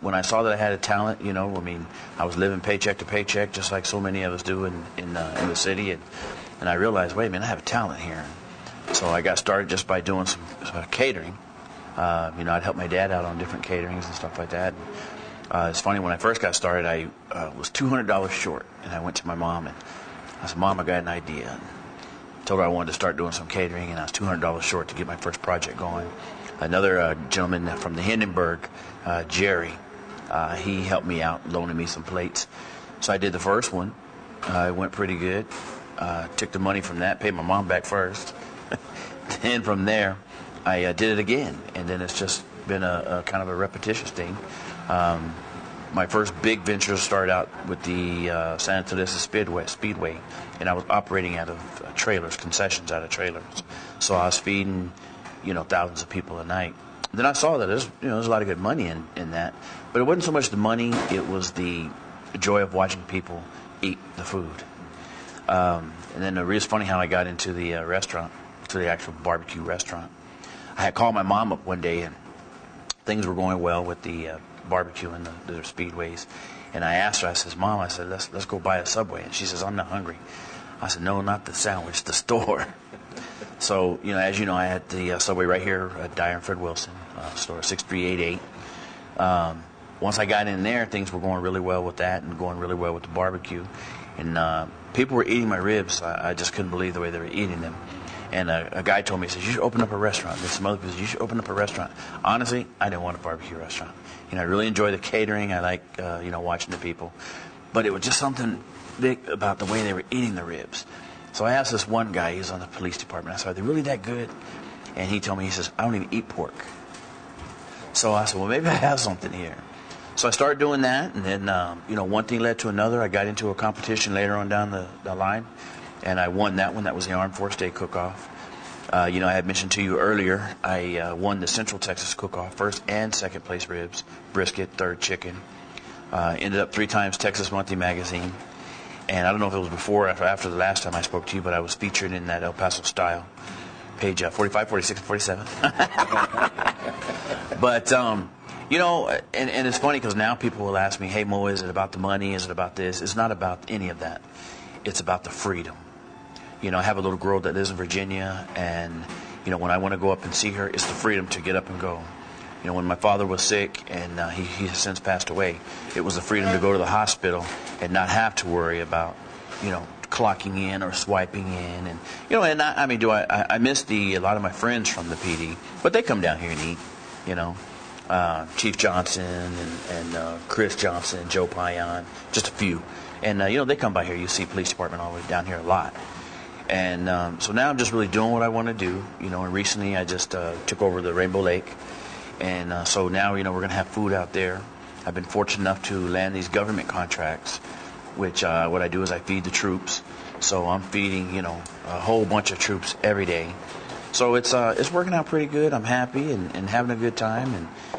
when I saw that I had a talent, you know, I mean, I was living paycheck to paycheck, just like so many of us do in the city, and I realized, wait a minute, I have a talent here. So I got started just by doing some catering. You know, I'd help my dad out on different caterings and stuff like that. It's funny, when I first got started, I was $200 short, and I went to my mom and I said, Mom, I got an idea. And told her I wanted to start doing some catering, and I was $200 short to get my first project going. Another gentleman from the Hindenburg, Jerry, he helped me out, loaning me some plates. So I did the first one. It went pretty good. Took the money from that, paid my mom back first. Then from there, I did it again, and then it's just been a kind of a repetitious thing. My first big venture started out with the Santa Teresa Speedway, and I was operating out of trailers, concessions out of trailers. So I was feeding, you know, thousands of people a night. Then I saw that there's a lot of good money in that, but it wasn't so much the money; it was the joy of watching people eat the food. And then it's funny how I got into the restaurant, to the actual barbecue restaurant. I had called my mom up one day, and things were going well with the barbecue and the speedways. And I asked her, I says, Mom, I said, let's go buy a Subway. And she says, I'm not hungry. I said, no, not the sandwich, the store. So, you know, as you know, I had the Subway right here at Dyer and Fred Wilson, store 6388. Once I got in there, things were going really well with that and going really well with the barbecue. And people were eating my ribs. I just couldn't believe the way they were eating them. And a guy told me, he says, you should open up a restaurant. There's some other people, you should open up a restaurant. Honestly, I didn't want a barbecue restaurant. You know, I really enjoy the catering. I like, you know, watching the people. But it was just something big about the way they were eating the ribs. So I asked this one guy, he was on the police department. I said, are they really that good? And he told me, he says, I don't even eat pork. So I said, well, maybe I have something here. So I started doing that, and then, you know, one thing led to another. I got into a competition later on down the line, and I won that one. That was the Armed Forces Day Cook-Off. You know, I had mentioned to you earlier, I won the Central Texas Cook-Off, first and second place ribs, brisket, third chicken. Ended up 3 times Texas Monthly Magazine. And I don't know if it was before or after the last time I spoke to you, but I was featured in that El Paso Style, page 45, 46, and 47. But, you know, and it's funny because now people will ask me, hey, Mo, is it about the money? Is it about this? It's not about any of that. It's about the freedom. You know, I have a little girl that lives in Virginia, and, you know, when I want to go up and see her, it's the freedom to get up and go. You know, when my father was sick, and he has since passed away, it was the freedom to go to the hospital and not have to worry about, you know, clocking in or swiping in. And, you know, and I mean, I miss a lot of my friends from the PD, but they come down here and eat, you know. Chief Johnson and Chris Johnson, Joe Payan, just a few. And, you know, they come by here. You see police department all the way down here a lot. And so now I'm just really doing what I want to do. You know, and recently I just took over the Rainbow Lake. And so now, you know, we're going to have food out there. I've been fortunate enough to land these government contracts, which what I do is I feed the troops. So I'm feeding, you know, a whole bunch of troops every day. So it's working out pretty good. I'm happy and having a good time. And